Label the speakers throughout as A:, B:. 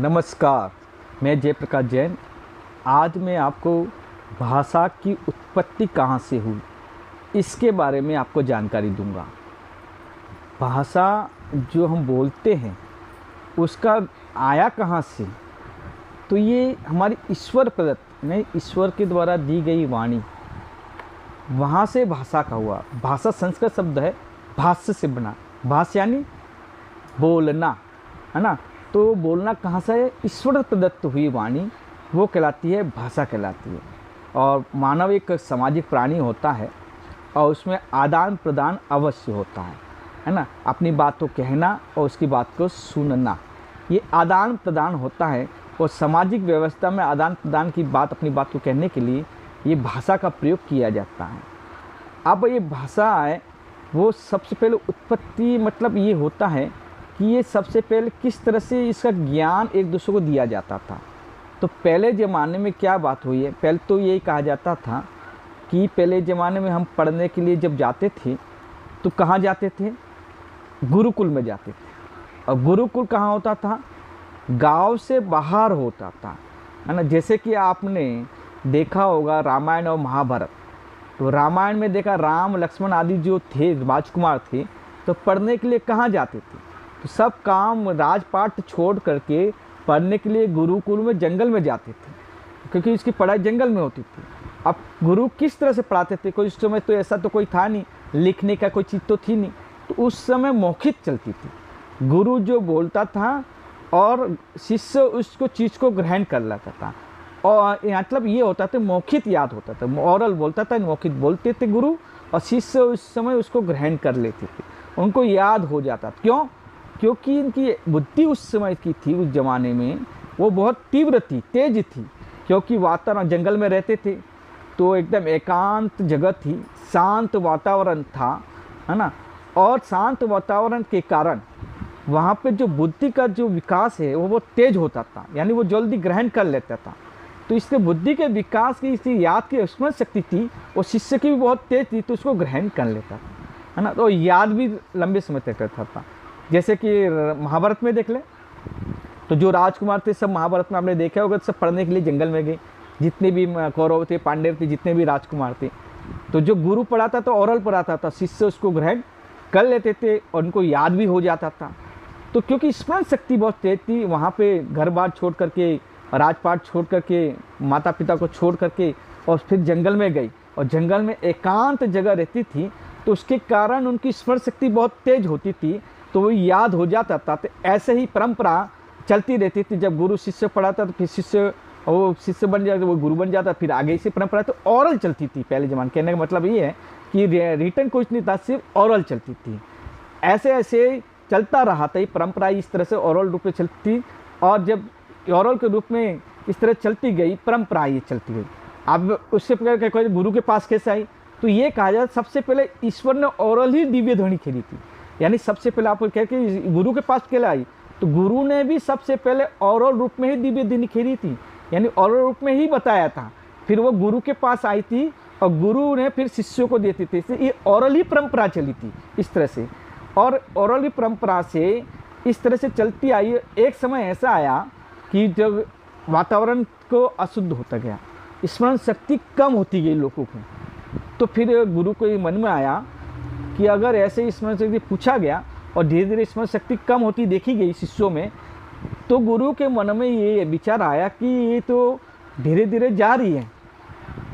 A: नमस्कार, मैं जयप्रकाश जैन। आज मैं आपको भाषा की उत्पत्ति कहाँ से हुई इसके बारे में आपको जानकारी दूंगा। भाषा जो हम बोलते हैं उसका आया कहाँ से, तो ये हमारी ईश्वर प्रदत्त नहीं, ईश्वर के द्वारा दी गई वाणी, वहाँ से भाषा का हुआ। भाषा संस्कृत शब्द है, भाष्य से बना। भाष्य यानी बोलना, है ना। तो बोलना कहाँ से है? ईश्वर प्रदत्त हुई वाणी, वो कहलाती है भाषा कहलाती है। और मानव एक सामाजिक प्राणी होता है और उसमें आदान प्रदान अवश्य होता है ना। अपनी बात को कहना और उसकी बात को सुनना, ये आदान प्रदान होता है। और सामाजिक व्यवस्था में आदान प्रदान की बात, अपनी बात को कहने के लिए ये भाषा का प्रयोग किया जाता है। अब ये भाषा है वो सबसे पहले उत्पत्ति मतलब ये होता है कि ये सबसे पहले किस तरह से इसका ज्ञान एक दूसरे को दिया जाता था। तो पहले ज़माने में क्या बात हुई है, पहले तो यही कहा जाता था कि पहले ज़माने में हम पढ़ने के लिए जब जाते थे तो कहाँ जाते थे? गुरुकुल में जाते थे। और गुरुकुल कहाँ होता था? गांव से बाहर होता था, है ना। जैसे कि आपने देखा होगा रामायण और महाभारत। तो रामायण में देखा राम लक्ष्मण आदि जो थे राजकुमार थे, तो पढ़ने के लिए कहाँ जाते थे? तो सब काम राजपाट छोड़ करके पढ़ने के लिए गुरुकुल में जंगल में जाते थे, क्योंकि इसकी पढ़ाई जंगल में होती थी। अब गुरु किस तरह से पढ़ाते थे? कोई उस समय तो ऐसा तो कोई था नहीं, लिखने का कोई चीज़ तो थी नहीं। तो उस समय मौखिक चलती थी। गुरु जो बोलता था और शिष्य उसको चीज़ को ग्रहण कर लेता था। और मतलब ये होता था मौखिक याद होता था, ओरल बोलता था, मौखिक बोलते थे गुरु, और शिष्य उस समय उसको ग्रहण कर लेते थे, उनको याद हो जाता। क्यों? क्योंकि इनकी बुद्धि उस समय की थी, उस ज़माने में वो बहुत तीव्र थी, तेज थी। क्योंकि वातावरण जंगल में रहते थे तो एकदम एकांत जगह थी, शांत वातावरण था, है ना। और शांत वातावरण के कारण वहाँ पे जो बुद्धि का जो विकास है वो बहुत तेज होता था, यानी वो जल्दी ग्रहण कर लेता था। तो इसके बुद्धि के विकास की, इसकी याद की स्मरण शक्ति थी, और शिष्य की भी बहुत तेज थी, तो उसको ग्रहण कर लेता था, है ना। तो याद भी लंबे समय तक करता था। जैसे कि महाभारत में देख ले, तो जो राजकुमार थे सब महाभारत में आपने देखा होगा, सब पढ़ने के लिए जंगल में गए। जितने भी कौरव थे, पांडव थे, जितने भी राजकुमार थे, तो जो गुरु पढ़ाता था ओरल पढ़ाता था, शिष्य उसको ग्रहण कर लेते थे और उनको याद भी हो जाता था। तो क्योंकि स्मरण शक्ति बहुत तेज थी, वहाँ पे घर बार छोड़ करके, राजपाट छोड़ करके, माता पिता को छोड़ करके, और फिर जंगल में गई, और जंगल में एकांत जगह रहती थी, तो उसके कारण उनकी स्मरण शक्ति बहुत तेज होती थी, तो वो याद हो जाता था। तो ऐसे ही परंपरा चलती रहती थी। जब गुरु शिष्य पढ़ाता तो फिर शिष्य, वो शिष्य बन जाता, वो गुरु बन जाता, फिर आगे से परंपरा तो ओरल चलती थी पहले ज़माने। कहने का मतलब ये है कि रिटन कुछ नहीं था, सिर्फ ओरल चलती थी। ऐसे ऐसे चलता रहा था, ये परंपरा इस तरह से ओरल रूप में चलती थी। और जब ओरल के रूप में इस तरह चलती गई, परंपरा ये चलती गई। अब उससे पहले गुरु के पास कैसे आई, तो ये कहा जाए सबसे पहले ईश्वर ने ओरल ही दिव्य ध्वनि खेली थी। यानी सबसे पहले आपको कह के गुरु के पास कैसे आई, तो गुरु ने भी सबसे पहले ओरल रूप में ही दिव्य ध्वनि खेली थी, यानी ओरल रूप में ही बताया था। फिर वो गुरु के पास आई थी और गुरु ने फिर शिष्यों को देती थी। ये ओरल ही परंपरा चली थी इस तरह से, और ओरल ही परंपरा से इस तरह से चलती आई। एक समय ऐसा आया कि जब वातावरण को अशुद्ध होता गया, स्मरण शक्ति कम होती गई लोगों को, तो फिर गुरु को ये मन में आया कि अगर ऐसे स्मरण शक्ति पूछा गया और धीरे धीरे स्मरण शक्ति कम होती देखी गई शिष्यों में, तो गुरु के मन में ये विचार आया कि ये तो धीरे धीरे जा रही है,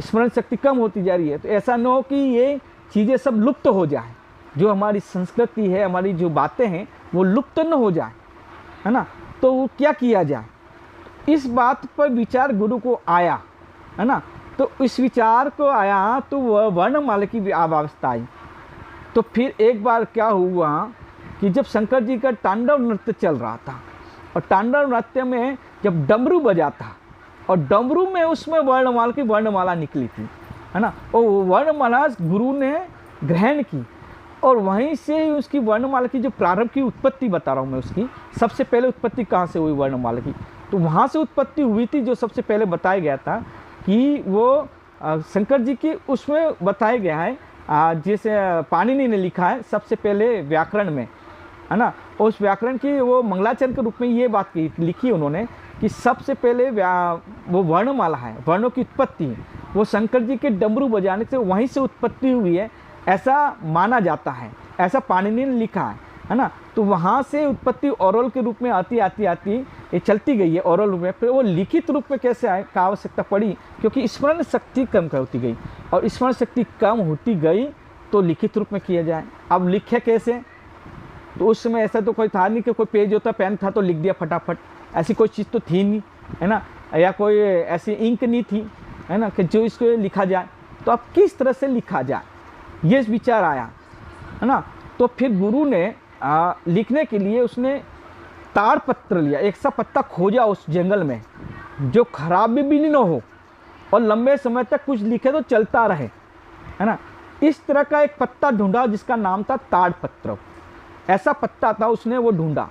A: स्मरण शक्ति कम होती जा रही है। तो ऐसा न हो कि ये चीज़ें सब लुप्त हो जाए, जो हमारी संस्कृति है, हमारी जो बातें हैं वो लुप्त न हो जाए, है ना। तो वो क्या किया जाए, इस बात पर विचार गुरु को आया, है ना। तो इस विचार को आया तो वह वर्णमाला की अवस्था आई। तो फिर एक बार क्या हुआ कि जब शंकर जी का तांडव नृत्य चल रहा था, और तांडव नृत्य में जब डमरू बजा था, और डमरू में उसमें वर्णमाला की वर्णमाला निकली थी, है ना। और वर्णमाला गुरु ने ग्रहण की, और वहीं से उसकी वर्णमाला की जो प्रारंभ की उत्पत्ति बता रहा हूँ मैं, उसकी सबसे पहले उत्पत्ति कहाँ से हुई वर्णमाला की, तो वहाँ से उत्पत्ति हुई थी। जो सबसे पहले बताया गया था कि वो शंकर जी की, उसमें बताया गया है, जैसे पाणिनि ने लिखा है सबसे पहले व्याकरण में है ना। उस व्याकरण की वो मंगलाचरण के रूप में ये बात की लिखी उन्होंने कि सबसे पहले वो वर्णमाला है, वर्णों की उत्पत्ति वो शंकर जी के डमरू बजाने से वहीं से उत्पत्ति हुई है, ऐसा माना जाता है, ऐसा पाणिनि ने लिखा है ना। तो वहाँ से उत्पत्ति ओरल के रूप में आती ये चलती गई है ओरल रूप में, फिर वो लिखित रूप में कैसे आए का आवश्यकता पड़ी, क्योंकि स्मरण शक्ति कम होती गई, और स्मरण शक्ति कम होती गई तो लिखित रूप में किया जाए। अब लिखे कैसे, तो उस समय ऐसा तो कोई था नहीं कि कोई पेज होता पेन था तो लिख दिया फटाफट, ऐसी कोई चीज़ तो थी नहीं, है ना, या कोई ऐसी इंक नहीं थी, है ना, कि जो इसको लिखा जाए। तो अब किस तरह से लिखा जाए, ये विचार आया, है ना। तो फिर गुरु ने लिखने के लिए उसने ताड़ पत्र लिया, एक सा पत्ता खोजा उस जंगल में जो खराब भी नहीं हो और लंबे समय तक कुछ लिखे तो चलता रहे, है ना। इस तरह का एक पत्ता ढूंढा जिसका नाम था ताड़ पत्र, ऐसा पत्ता था, उसने वो ढूंढा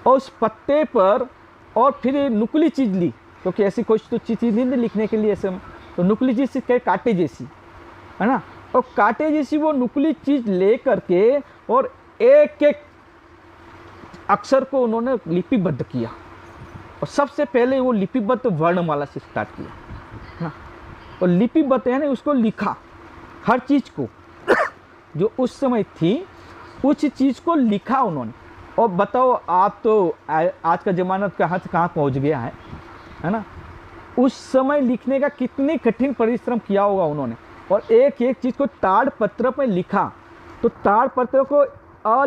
A: और उस पत्ते पर और फिर नुकीली चीज़ ली, क्योंकि ऐसी कोई तो चीज़ नहीं लिखने के लिए ऐसे, तो नुकीली चीज़ से कांटे जैसी, है ना, और कांटे जैसी वो नुकीली चीज़ ले करके और एक एक अक्षर को उन्होंने लिपिबद्ध किया, और सबसे पहले वो लिपिबद्ध वर्णमाला से स्टार्ट किया ना, और लिपिबद्ध यानी उसको लिखा, हर चीज़ को जो उस समय थी उस चीज़ को लिखा उन्होंने। और बताओ आप तो आज का ज़माना कहाँ से कहाँ पहुँच गया है ना। उस समय लिखने का कितनी कठिन परिश्रम किया होगा उन्होंने, और एक एक चीज़ को ताड़ पत्र पर लिखा, तो ताड़ पत्र को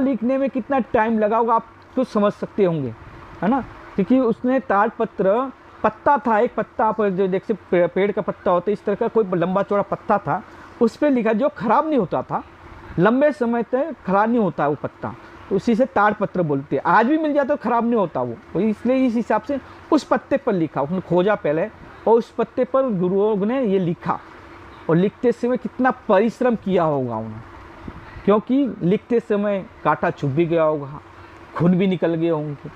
A: लिखने में कितना टाइम लगा होगा आप कुछ समझ सकते होंगे, है ना, क्योंकि उसने ताड़ पत्र पत्ता था, एक पत्ता पर जो जैसे पेड़ का पत्ता होता है इस तरह का कोई लंबा चौड़ा पत्ता था, उस पर लिखा, जो खराब नहीं होता था, लंबे समय तक खराब नहीं होता वो पत्ता, तो उसी से ताड़ पत्र बोलते हैं। आज भी मिल जाता तो खराब नहीं होता वो, इसलिए इस हिसाब से उस पत्ते पर लिखा, उसने खोजा पहले और उस पत्ते पर गुरुओं ने ये लिखा, और लिखते समय कितना परिश्रम किया होगा उन्होंने, क्योंकि लिखते समय कांटा चुभ भी गया होगा, खून भी निकल गए होंगे,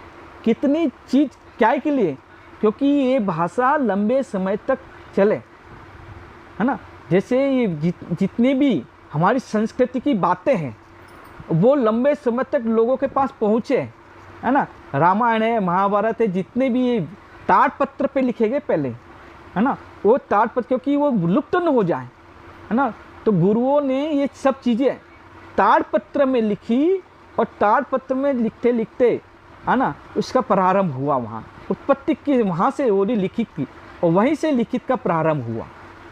A: कितनी चीज़ क्या के लिए, क्योंकि ये भाषा लंबे समय तक चले, है ना। जैसे ये जितनी भी हमारी संस्कृति की बातें हैं वो लंबे समय तक लोगों के पास पहुँचे, है ना। रामायण है, महाभारत है, जितने भी ताड़ पत्र पे लिखे गए पहले, है ना, वो ताड़ पत्र, क्योंकि वो लुप्त न हो जाए, है ना, तो गुरुओं ने ये सब चीज़ें ताड़ पत्र में लिखी, और ताड़ पत्र में लिखते लिखते, है ना, उसका प्रारंभ हुआ, वहाँ उत्पत्ति की वहाँ से ओरी लिखित की, और वहीं से लिखित का प्रारंभ हुआ।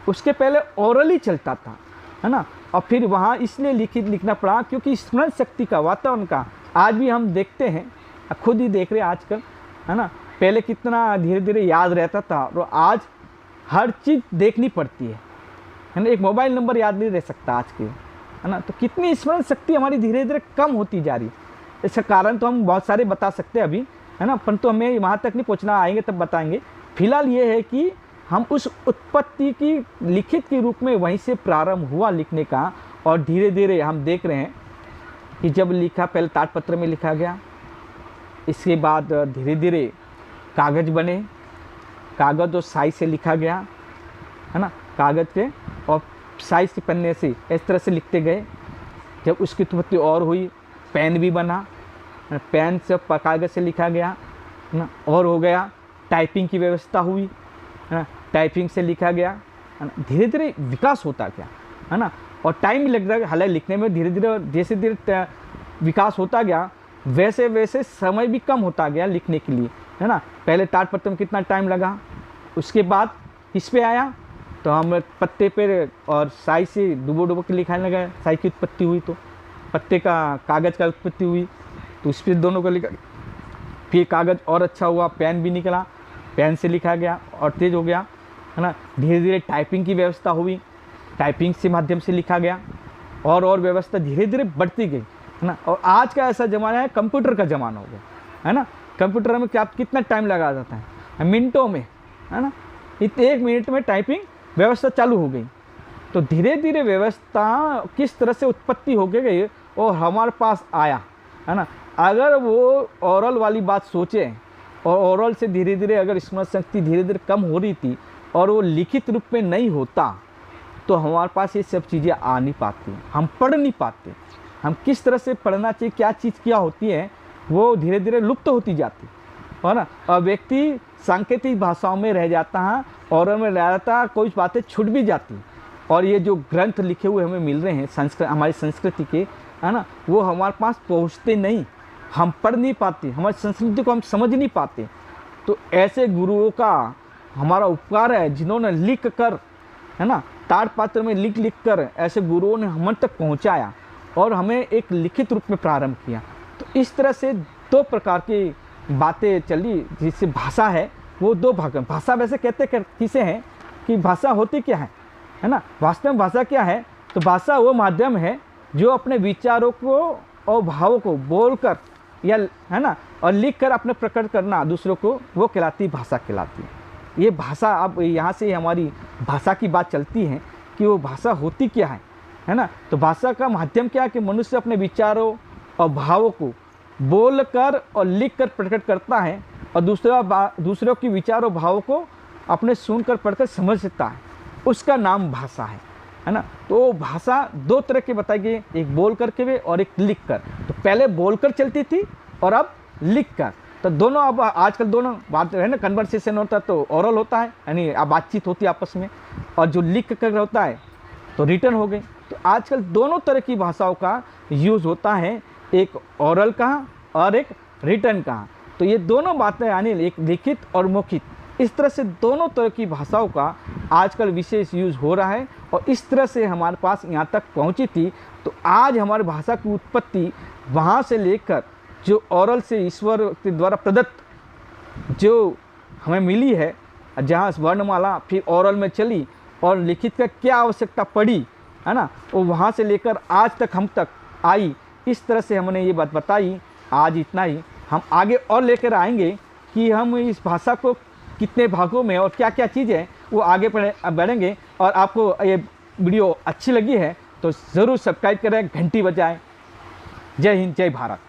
A: उसके पहले ओरली चलता था, है ना, और फिर वहाँ इसलिए लिखित लिखना पड़ा क्योंकि स्मरण शक्ति का, वातावरण का, आज भी हम देखते हैं, खुद ही देख रहे हैं आजकल, है ना, पहले कितना धीरे धीरे याद रहता था, और आज हर चीज़ देखनी पड़ती है ना, एक मोबाइल नंबर याद नहीं रह सकता आज के, है ना। तो कितनी स्मरण शक्ति हमारी धीरे धीरे कम होती जा रही है। इसका कारण तो हम बहुत सारे बता सकते हैं अभी, है ना, परंतु हमें वहाँ तक नहीं पहुँचना, आएंगे तब बताएंगे। फिलहाल ये है कि हम उस उत्पत्ति की लिखित के रूप में वहीं से प्रारंभ हुआ लिखने का, और धीरे धीरे हम देख रहे हैं कि जब लिखा, पहले ताड़पत्र में लिखा गया, इसके बाद धीरे धीरे कागज़ बने, कागज़ और स्याही से लिखा गया, है ना, कागज़ पे और स्याही से पन्ने से इस तरह से लिखते गए। जब उसकी उत्पत्ति और हुई, पेन भी बना, पेन से कागज़ से लिखा गया, है ना, और हो गया, टाइपिंग की व्यवस्था हुई, है ना, टाइपिंग से लिखा गया, है ना, धीरे धीरे विकास होता गया, है ना, और टाइम भी लगता है, हालांकि लिखने में धीरे धीरे जैसे धीरे विकास होता गया वैसे वैसे समय भी कम होता गया लिखने के लिए, है ना। पहले ताड़पत्र में कितना टाइम लगा, उसके बाद किस पे आया, तो हम पत्ते पे और स्याही से डुबो के लिखाने लगा, स्याही की उत्पत्ति हुई, तो पत्ते का कागज़ का उत्पत्ति हुई, तो उस पर दोनों को लिखा, फिर कागज़ और अच्छा हुआ, पेन भी निकला, पेन से लिखा गया और तेज़ हो गया, है ना। धीरे धीरे टाइपिंग की व्यवस्था हुई, टाइपिंग से माध्यम से लिखा गया, और व्यवस्था धीरे धीरे बढ़ती गई, है ना। और आज का ऐसा ज़माना है, कंप्यूटर का ज़माना हो गया, है ना। कंप्यूटर में क्या कितना टाइम लगा जाता है, मिनटों में, है ना, 1 मिनट में टाइपिंग व्यवस्था चालू हो गई। तो धीरे धीरे व्यवस्था किस तरह से उत्पत्ति हो गई और हमारे पास आया, है ना। अगर वो ओरल वाली बात सोचें, और ओरल से धीरे धीरे अगर स्मरण शक्ति धीरे धीरे कम हो रही थी और वो लिखित रूप में नहीं होता, तो हमारे पास ये सब चीज़ें आ नहीं पाती, हम पढ़ नहीं पाते। हम किस तरह से पढ़ना चाहिए, क्या चीज़ क्या होती है, वो धीरे धीरे लुप्त होती जाती है ना, और व्यक्ति सांकेतिक भाषाओं में रह जाता है, और में रह जाता है, कोई बातें छूट भी जाती। और ये जो ग्रंथ लिखे हुए हमें मिल रहे हैं संस्कृत, हमारी संस्कृति के, है ना, वो हमारे पास पहुँचते नहीं, हम पढ़ नहीं पाते, हमारी संस्कृति को हम समझ नहीं पाते। तो ऐसे गुरुओं का हमारा उपकार है जिन्होंने लिख कर, है ना, ताड़पत्र में लिख लिख कर ऐसे गुरुओं ने हम तक पहुंचाया और हमें एक लिखित रूप में प्रारंभ किया। तो इस तरह से दो प्रकार की बातें चली, जिससे भाषा है वो दो भाग में। भाषा वैसे कहते किसे हैं कि भाषा होती क्या है ना, वास्तव में भाषा क्या है? तो भाषा वो माध्यम है जो अपने विचारों को और भावों को बोलकर या, है ना, और लिख कर अपने प्रकट करना दूसरों को, वो कहलाती भाषा कहलाती है। ये भाषा, अब यहाँ से हमारी भाषा की बात चलती है कि वो भाषा होती क्या है ना। तो भाषा का माध्यम क्या है कि मनुष्य अपने विचारों और भावों को बोलकर और लिखकर प्रकट करता है, और दूसरों की विचारों भावों को अपने सुनकर पढ़कर समझता है, उसका नाम भाषा है ना। तो भाषा दो तरह की बताई गई, एक बोल करके भी और एक लिख कर। तो पहले बोलकर चलती थी और अब लिख कर। तो दोनों, अब आजकल दोनों बात है ना, कन्वर्सेशन होता है तो ओरल होता है, यानी अब बातचीत होती है आपस में, और जो लिख कर होता है तो रिटर्न हो गई। तो आजकल दोनों तरह की भाषाओं का यूज़ होता है, एक ओरल का और एक रिटर्न का। तो ये दोनों बातें, यानी एक लिखित और मौखिक, इस तरह से दोनों तरह की भाषाओं का आजकल विशेष यूज़ हो रहा है, और इस तरह से हमारे पास यहाँ तक पहुँची थी। तो आज हमारी भाषा की उत्पत्ति वहाँ से लेकर जो ओरल से ईश्वर के द्वारा प्रदत्त जो हमें मिली है, जहाँ वर्णमाला फिर ओरल में चली और लिखित का क्या आवश्यकता पड़ी, है ना, वो वहाँ से लेकर आज तक हम तक आई। इस तरह से हमने ये बात बताई। आज इतना ही, हम आगे और लेकर आएंगे कि हम इस भाषा को कितने भागों में और क्या क्या चीज़ें, वो आगे बढ़ेंगे। और आपको ये वीडियो अच्छी लगी है तो ज़रूर सब्सक्राइब करें, घंटी बजाएं। जय हिंद, जय भारत।